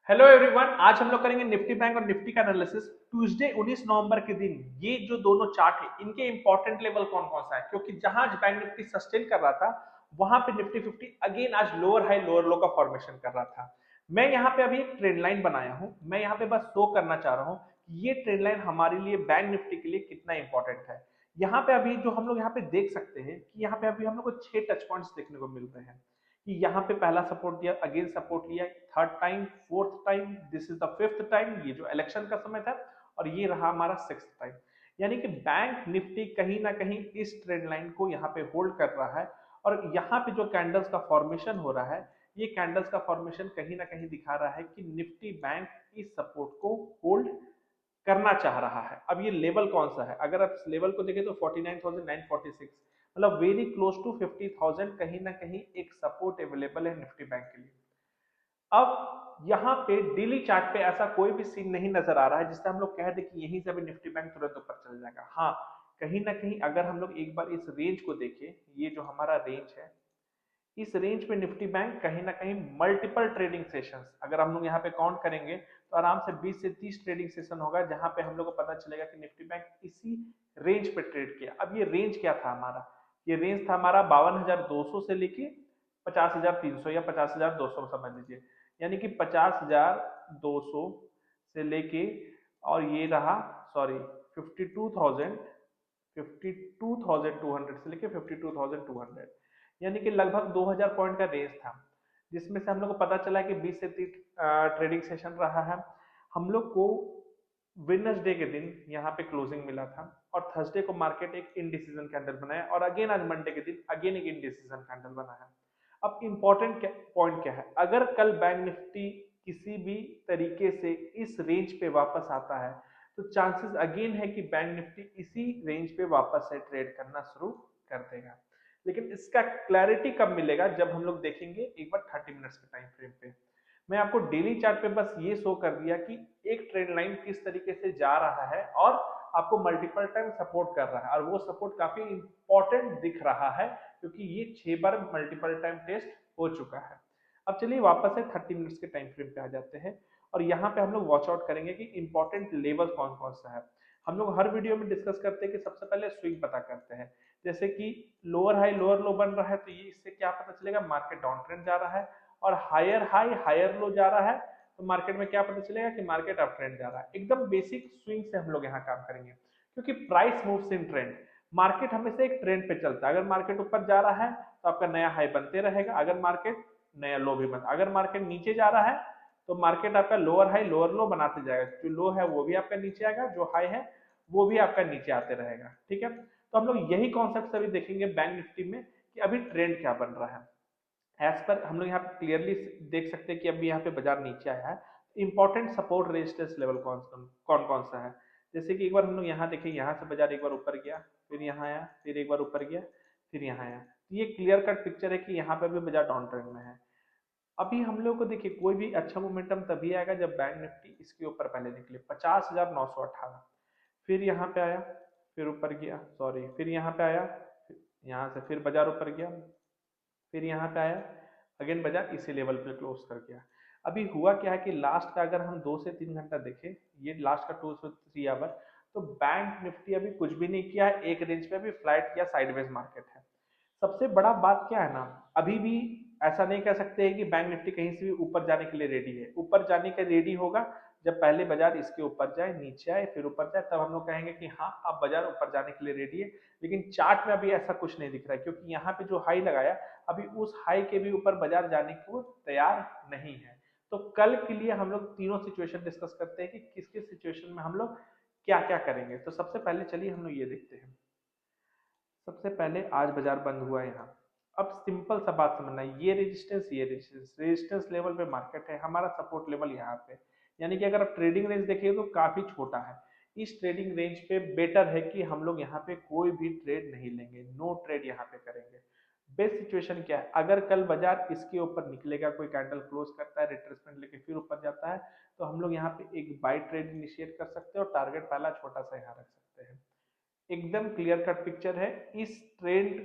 Hello everyone, आज हम लोग करेंगे निफ्टी बैंक और निफ्टी का एनालिसिस। ट्यूसडे 19 नवंबर के दिन ये जो दोनों चार्ट है इनके इंपॉर्टेंट लेवल कौन कौन सा है, क्योंकि जहां आज बैंक निफ्टी सस्टेन कर रहा था वहां पे निफ्टी 50 अगेन आज लोअर हाई लोअर लो का फॉर्मेशन कर रहा था। मैं यहाँ पे अभी एक ट्रेंड लाइन बनाया हूँ, मैं यहाँ पे बस शो करना चाह रहा हूँ कि ये ट्रेंड लाइन हमारे लिए बैंक निफ्टी के लिए कितना इंपॉर्टेंट है। यहाँ पे अभी जो हम लोग यहाँ पे देख सकते हैं कि यहाँ पे अभी हम लोग को 6 टच पॉइंट्स देखने को मिल रहे हैं कि यहाँ पे पहला सपोर्ट दिया, अगेन सपोर्ट लिया, third time, fourth time, this is the fifth time, ये जो इलेक्शन का समय था, और ये रहा हमारा सिक्स्थ टाइम। यानी कि बैंक निफ्टी कहीं ना कहीं इस ट्रेंड लाइन को यहाँ पे होल्ड कर रहा है। और यहाँ पे जो कैंडल्स का फॉर्मेशन हो रहा है, ये कैंडल्स का फॉर्मेशन कहीं ना कहीं दिखा रहा है कि निफ्टी बैंक इस सपोर्ट को होल्ड करना चाह रहा है। अब ये लेवल कौन सा है, अगर आप इस लेवल को देखें तो 49,946, मतलब वेरी क्लोज टू 50,000, कहीं ना कहीं एक सपोर्ट अवेलेबल है निफ्टी बैंक के लिए। अब यहाँ पे डेली चार्ट पे ऐसा कोई भी सीन नहीं नजर आ रहा है जिससे हम लोग कह दें कि यहीं से अभी निफ्टी बैंक तुरंत ऊपर चल जाएगा। हाँ, कहीं ना कहीं अगर हम लोग एक बार इस रेंज को देखें, ये जो हमारा रेंज है, इस रेंज पे निफ्टी बैंक कहीं ना कहीं मल्टीपल ट्रेडिंग सेशंस, अगर हम लोग यहाँ पे काउंट करेंगे तो आराम से 20 से 30 ट्रेडिंग सेशन होगा जहां पे हम लोग को पता चलेगा कि निफ्टी बैंक इसी रेंज पे ट्रेड किया। अब ये रेंज क्या था हमारा, ये रेंज था हमारा 52,200 से लेके 50,300 या 50,200 समझ लीजिए। यानी कि 50,200 से लेके, और ये रहा, सॉरी, 52,000, 52,200 से लेके 52,200, यानी कि लगभग 2000 पॉइंट का रेंज था, जिसमें से हम लोग को पता चला कि 20 से 30 ट्रेडिंग सेशन रहा है। हम लोग को वेडनेसडे के दिन यहाँ पे क्लोजिंग मिला था, और थर्सडे को मार्केट एक इनडिसीजन कैंडल बनाया, और अगेन आज मंडे के दिन अगेन एक इनडिसीजन कैंडल बना है। अब इंपॉर्टेंट पॉइंट क्या है, अगर कल बैंक निफ्टी किसी भी तरीके से इस रेंज पे वापस आता है तो चांसेस अगेन है कि बैंक निफ्टी इसी रेंज पे वापस से ट्रेड करना शुरू कर देगा। लेकिन इसका क्लैरिटी कब मिलेगा, जब हम लोग देखेंगे एक बार 30 मिनट्स के टाइम फ्रेम पे। मैं आपको डेली चार्ट पे बस ये शो कर दिया कि एक ट्रेंड लाइन किस तरीके से जा रहा है और आपको मल्टीपल टाइम सपोर्ट कर रहा है, और वो सपोर्ट काफी इंपॉर्टेंट दिख रहा है क्योंकि ये 6 बार मल्टीपल टाइम टेस्ट हो चुका है। अब चलिए वापस से 30 मिनट्स के टाइम फ्रेम पे आ जाते हैं, और यहाँ पे हम लोग वॉच आउट करेंगे कि इंपॉर्टेंट लेवल कौन कौन सा है। हम लोग हर वीडियो में डिस्कस करते हैं कि सबसे पहले स्विंग पता करते हैं, जैसे कि लोअर हाई लोअर लो बन रहा है तो ये इससे क्या पता चलेगा, मार्केट डाउन ट्रेंड जा रहा है। और हायर हाई हायर लो जा रहा है तो मार्केट में क्या पता चलेगा कि मार्केट अप ट्रेंड जा रहा है। एकदम बेसिक स्विंग से हम लोग यहाँ काम करेंगे, क्योंकि price moves in trend. Market हमेशा एक ट्रेंड पे चलता है, अगर मार्केट ऊपर जा रहा है तो आपका नया हाई बनते रहेगा, अगर मार्केट नया लो भी बन, अगर मार्केट नीचे जा रहा है तो मार्केट आपका लोअर हाई लोअर लो बनाते जाएगा, जो लो है वो भी आपका नीचे आएगा, जो हाई है वो भी आपका नीचे आते रहेगा। ठीक है, तो हम लोग यही कॉन्सेप्ट अभी देखेंगे बैंक निफ्टी में कि अभी ट्रेंड क्या बन रहा है। एज पर हम लोग यहाँ पे क्लियरली देख सकते हैं कि अभी यहाँ पे बाजार नीचे आया है। इंपॉर्टेंट सपोर्ट रेजिस्टेंस लेवल कौन कौन कौन सा है, जैसे कि एक बार हम लोग यहाँ देखें, यहाँ से बाजार एक बार ऊपर गया, फिर यहाँ आया, फिर एक बार ऊपर गया, फिर यहाँ आया, तो ये क्लियर कट पिक्चर है कि यहाँ पे भी बाजार डाउन ट्रेंड में है। अभी हम लोग को देखिए कोई भी अच्छा मोमेंटम तभी आएगा जब बैंक निफ्टी इसके ऊपर पहले निकले 50,918, फिर यहाँ पे आया, फिर ऊपर गया, सॉरी, फिर यहाँ पे आया, यहाँ से फिर बाजार ऊपर गया, फिर यहाँ पे आया, अगेन बाजार इसी लेवल पे क्लोज कर गया। अभी हुआ क्या है कि लास्ट का अगर हम 2 से 3 घंटा देखें, ये लास्ट का 2 से 3 आवर, तो बैंक निफ्टी अभी कुछ भी नहीं किया है, एक रेंज पे भी फ्लैट किया, साइडवेज मार्केट है। सबसे बड़ा बात क्या है ना, अभी भी ऐसा नहीं कह सकते हैं कि बैंक निफ्टी कहीं से भी ऊपर जाने के लिए रेडी है। ऊपर जाने के रेडी होगा जब पहले बाजार इसके ऊपर जाए, नीचे आए, फिर ऊपर जाए, तब हम लोग कहेंगे कि हाँ अब बाजार ऊपर जाने के लिए रेडी है। लेकिन चार्ट में अभी ऐसा कुछ नहीं दिख रहा है, क्योंकि यहाँ पे जो हाई लगाया अभी उस हाई के भी ऊपर बाजार जाने को तैयार नहीं है। तो कल के लिए हम लोग तीनों सिचुएशन डिस्कस करते हैं कि किस किस सिचुएशन में हम लोग क्या क्या करेंगे। तो सबसे पहले चलिए हम लोग ये देखते हैं। सबसे पहले आज बाजार बंद हुआ है यहाँ। अब सिंपल सा बात समझना, ये रेजिस्टेंस रेजिस्टेंस लेवल पे मार्केट है, हमारा सपोर्ट लेवल यहाँ पे, यानी कि अगर आप ट्रेडिंग रेंज देखिए तो काफी छोटा है। इस ट्रेडिंग रेंज पे बेटर है कि हम लोग यहाँ पे कोई भी ट्रेड नहीं लेंगे, नो ट्रेड यहाँ पे करेंगे। बेस्ट सिचुएशन क्या है, अगर कल बाजार इसके ऊपर निकलेगा, कोई कैंडल क्लोज करता है, रिट्रेसमेंट लेके फिर ऊपर जाता है, तो हम लोग यहाँ पे एक बाई ट्रेड इनिशिएट कर सकते हैं और टारगेट पहला छोटा सा यहाँ रख सकते हैं। एकदम क्लियर कट पिक्चर है। इस ट्रेंड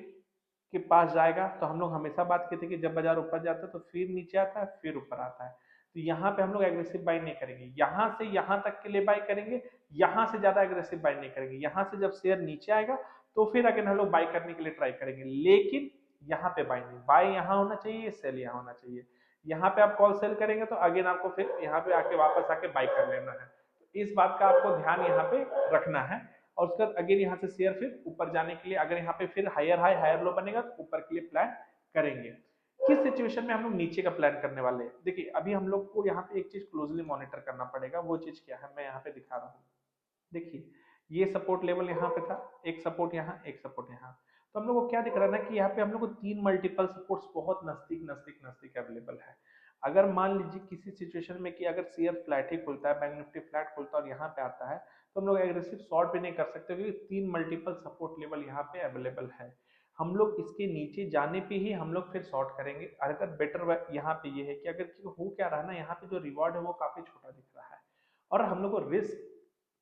के पास जाएगा तो हम लोग हमेशा बात कहते हैं कि जब बाजार ऊपर जाता है तो फिर नीचे आता है, फिर ऊपर आता है। तो यहाँ पे हम लोग एग्रेसिव बाई नहीं करेंगे, यहाँ से यहाँ तक के लिए बाई करेंगे, यहाँ से ज्यादा एग्रेसिव बाई नहीं करेंगे। यहाँ से जब शेयर नीचे आएगा तो फिर अगर हम लोग बाई करने के लिए ट्राई करेंगे, लेकिन यहाँ पे बाई नहीं, बाई यहाँ होना चाहिए, सेल यहाँ होना चाहिए। यहाँ पे आप कॉल सेल करेंगे तो अगेन आपको फिर यहाँ पे आके वापस आके बाई कर लेना है। तो इस बात का आपको ध्यान यहाँ पे रखना है। और उसके बाद अगेन यहाँ से शेयर फिर ऊपर जाने के लिए अगर यहाँ पे फिर हायर हाई हायर लो बनेगा तो ऊपर के लिए प्लान करेंगे। किस सिचुएशन में हम लोग नीचे का प्लान करने वाले हैं, देखिए अभी हम लोग को यहाँ पे एक चीज क्लोजली मॉनिटर करना पड़ेगा। वो चीज क्या है मैं यहाँ पे दिखा रहा हूँ। देखिए ये सपोर्ट लेवल यहाँ पे था, एक सपोर्ट यहाँ, एक सपोर्ट यहाँ। तो हम लोग को क्या दिख रहा है ना कि यहाँ पे हम लोग को 3 मल्टीपल सपोर्ट्स बहुत नजदीक नजदीक नजदीक अवेलेबल है। अगर मान लीजिए किसी सिचुएशन में कि अगर शेयर फ्लैट ही खुलता है, बैंक निफ्टी फ्लैट खुलता है और यहाँ पे आता है, तो हम लोग एग्रेसिव शॉर्ट भी नहीं कर सकते क्योंकि 3 मल्टीपल सपोर्ट लेवल यहाँ पे अवेलेबल है। हम लोग इसके नीचे जाने पे ही हम लोग फिर शॉर्ट करेंगे। अगर बेटर यहाँ पे ये है कि अगर हो क्या रहा है ना, यहाँ पे जो रिवॉर्ड है वो काफी छोटा दिख रहा है और हम लोग को रिस्क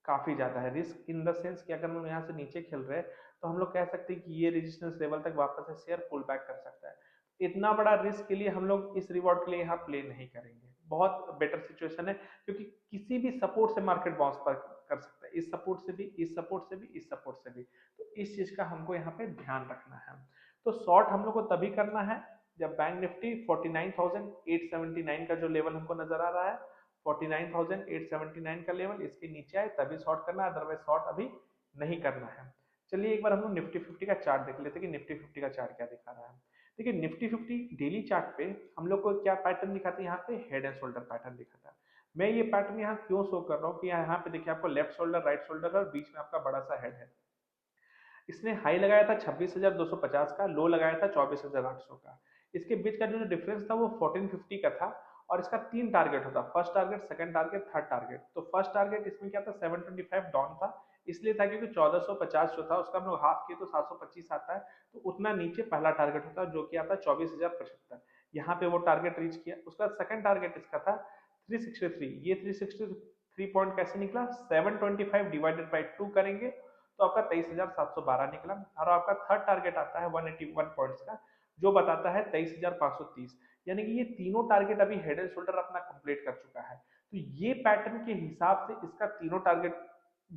काफी ज्यादा है। रिस्क इन द सेंस कि अगर हम यहाँ से नीचे खेल रहे हैं तो हम लोग कह सकते हैं कि ये रेजिस्टेंस लेवल तक वापस से शेयर पुल बैक कर सकता है। इतना बड़ा रिस्क के लिए हम लोग इस रिवॉर्ड के लिए यहाँ प्ले नहीं करेंगे। बहुत बेटर सिचुएशन है क्योंकि किसी भी सपोर्ट से मार्केट बाउंस पर कर सकता है, इस सपोर्ट से भी, इस सपोर्ट से भी, इस सपोर्ट से भी। तो इस चीज का हमको यहाँ पे ध्यान रखना है। तो शॉर्ट हम लोग को तभी करना है जब बैंक निफ्टी 49,879 का जो लेवल हमको नजर आ रहा है, 49,879 का लेवल इसके नीचे आए तभी शॉर्ट करना है, अदरवाइज शॉर्ट अभी नहीं करना है। चलिए एक बार हम लोग निफ्टी 50 का चार्ट देख लेते हैं कि निफ्टी 50 का चार्ट क्या दिखा रहा है। देखिए निफ्टी 50 डेली चार्ट पे हम लोग को क्या पैटर्न दिखाते हैं, यहाँ पे हेड एंड शोल्डर पैटर्न दिखाता है। मैं ये पैटर्न यहाँ क्यों शो कर रहा हूँ कि यहाँ पे देखिए आपको लेफ्ट शोल्डर राइट शोल्डर और बीच में आपका बड़ा सा हेड है। इसने हाई लगाया था 26,250 का, लो लगाया था 24,800 का। इसके बीच का जो डिफरेंस था वो 1450 का था और इसका 3 टारगेट होता, first target, second target, third target. तो फर्स्ट टारगेट इसमें क्या था 725 डाउन था, इसलिए था क्योंकि 1450 जो था उसका हम लोग हाफ किए तो 725 आता है। तो उतना नीचे पहला टारगेट होता है जो कि आता है 24,075। यहाँ पे वो टारगेट रीच किया। उसका सेकंड टारगेट इसका था 363। ये 363 पॉइंट कैसे निकला, 725 डिवाइडेड बाई 2 करेंगे तो आपका 23,712 निकला। और आपका थर्ड टारगेट आता है 181 पॉइंट्स का जो बताता है 23,530। यानी कि ये तीनों टारगेट अभी हेड एंड शोल्डर अपना कंप्लीट कर चुका है। तो ये पैटर्न के हिसाब से इसका तीनों टारगेट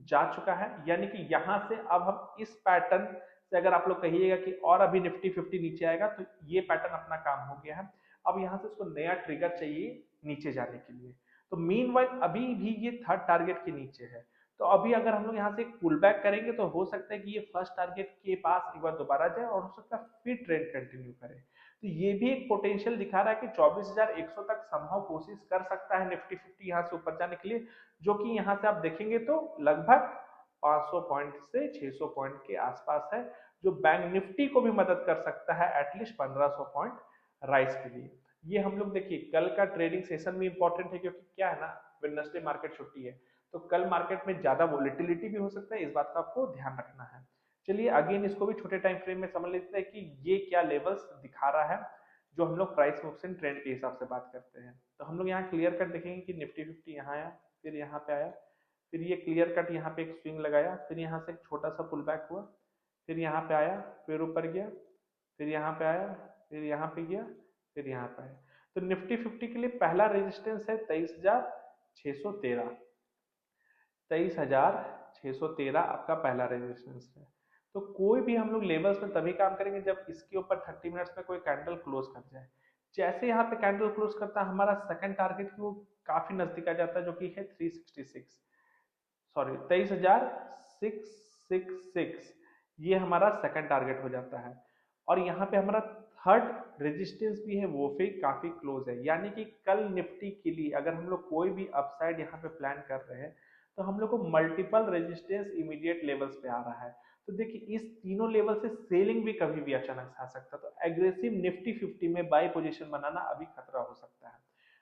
जा चुका है। यानी कि यहाँ से अब हम इस पैटर्न से अगर आप लोग कहिएगा कि और अभी निफ्टी 50 नीचे आएगा तो ये पैटर्न अपना काम हो गया है। अब यहाँ से इसको नया ट्रिगर चाहिए नीचे जाने के लिए। तो मीनवाइल अभी भी ये थर्ड टारगेट के नीचे है। तो अभी अगर हम लोग यहाँ से पुल बैक करेंगे तो हो सकता है कि ये फर्स्ट टारगेट के पास एक बार दोबारा जाए और हो सकता है फिर ट्रेंड कंटिन्यू करे। तो ये भी एक पोटेंशियल दिखा रहा है कि 24,100 तक संभव कोशिश कर सकता है निफ्टी 50 यहाँ से ऊपर जाने के लिए, जो कि यहाँ से आप देखेंगे तो लगभग 500 पॉइंट से 600 पॉइंट के आसपास है, जो बैंक निफ्टी को भी मदद कर सकता है एटलीस्ट 1500 पॉइंट राइज के लिए। ये हम लोग देखिए कल का ट्रेडिंग सेशन भी इंपॉर्टेंट है क्योंकि क्या है ना, वेडनेसडे मार्केट छुट्टी है तो कल मार्केट में ज्यादा वोलेटिलिटी भी हो सकता है, इस बात का आपको ध्यान रखना है। चलिए अगेन इसको भी छोटे टाइम फ्रेम में समझ लेते हैं कि ये क्या लेवल्स दिखा रहा है जो हम लोग प्राइस मूवमेंट ट्रेंड के हिसाब से बात करते हैं। तो हम लोग यहाँ क्लियर कट देखेंगे कि निफ्टी 50 यहाँ आया, फिर यहाँ पे आया, फिर ये क्लियर कट यहाँ पे एक स्विंग लगाया, फिर यहाँ से एक छोटा सा पुल बैक हुआ, फिर यहाँ पे आया, फिर ऊपर गया, फिर यहाँ पे आया, फिर यहाँ पे गया, फिर यहाँ पे आया। तो निफ्टी 50 के लिए पहला रेजिस्टेंस है 23,613। 23,613 आपका पहला रेजिस्टेंस है। तो कोई भी हम लोग लेवल्स में तभी काम करेंगे जब इसके ऊपर 30 मिनट्स में कोई कैंडल क्लोज कर जाए। जैसे यहाँ पे कैंडल क्लोज करता है हमारा सेकंड टारगेट की वो काफी नजदीक आ जाता है जो कि है 366, सॉरी 23,666। ये हमारा सेकंड टारगेट हो जाता है। और यहाँ पे हमारा थर्ड रेजिस्टेंस भी है वो भी काफी क्लोज है। यानी कि कल निफ्टी के लिए अगर हम लोग कोई भी अपसाइड यहाँ पे प्लान कर रहे हैं तो हम लोग को मल्टीपल रेजिस्टेंस इमीडिएट लेवल्स पे आ रहा है। तो देखिए इस तीनों लेवल से सेलिंग भी कभी भी अचानक से आ सकता है। तो एग्रेसिव निफ्टी 50 में बाय पोजीशन बनाना अभी खतरा हो सकता है।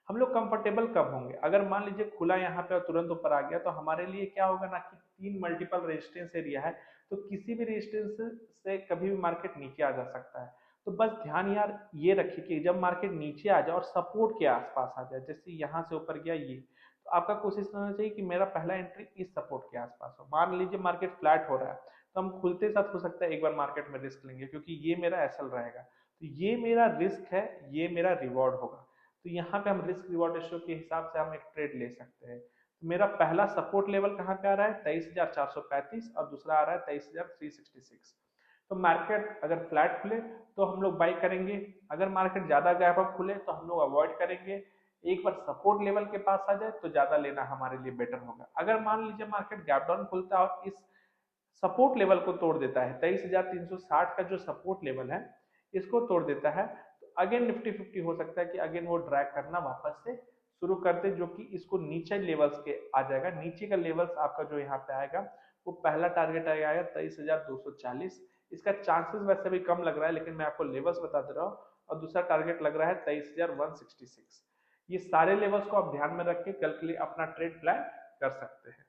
हम लोग कंफर्टेबल कब होंगे, अगर मान लीजिए खुला यहाँ पे और तुरंत ऊपर आ गया तो हमारे लिए क्या होगा ना कि 3 मल्टीपल रेजिस्टेंस एरिया है तो किसी भी रेजिस्टेंस से कभी भी मार्केट नीचे आ जा सकता है। तो बस ध्यान यार ये रखिए कि जब मार्केट नीचे आ जाए और सपोर्ट के आसपास आ जाए, जैसे यहाँ से ऊपर गया ये, तो आपका कोशिश करना चाहिए कि मेरा पहला एंट्री इस सपोर्ट के आसपास हो। मान लीजिए मार्केट फ्लैट हो रहा है तो हम खुलते साथ हो सकता है एक बार मार्केट में रिस्क लेंगे क्योंकि ये मेरा एसएल रहेगा। तो ये मेरा रिस्क है, ये मेरा रिवॉर्ड होगा। तो यहाँ पे हम रिस्क रिवॉर्ड रेशियो के हिसाब से हम एक ट्रेड ले सकते हैं। तो मेरा पहला सपोर्ट लेवल कहाँ पे आ रहा है 23,435 और दूसरा आ रहा है 23,366। तो मार्केट अगर फ्लैट खुले तो हम लोग बाई करेंगे, अगर मार्केट ज्यादा गैप अप खुले तो हम लोग अवॉइड करेंगे। एक बार सपोर्ट लेवल के पास आ जाए तो ज्यादा लेना हमारे लिए बेटर होगा। अगर मान लीजिए मार्केट गैप डाउन खुलता है और इस सपोर्ट लेवल को तोड़ देता है, 23,360 का जो सपोर्ट लेवल है इसको तोड़ देता है, तो अगेन निफ्टी 50 हो सकता है कि अगेन वो ड्रैग करना वापस से शुरू कर दे, जो कि इसको नीचे लेवल्स के आ जाएगा। नीचे का लेवल्स आपका जो यहाँ पे आएगा वो पहला टारगेट आएगा 23,240। इसका चांसेस वैसे भी कम लग रहा है, लेकिन मैं आपको लेवल्स बता दे रहा हूँ। और दूसरा टारगेट लग रहा है 23,166। ये सारे लेवल्स को आप ध्यान में रख के कल के लिए अपना ट्रेड प्लान कर सकते हैं।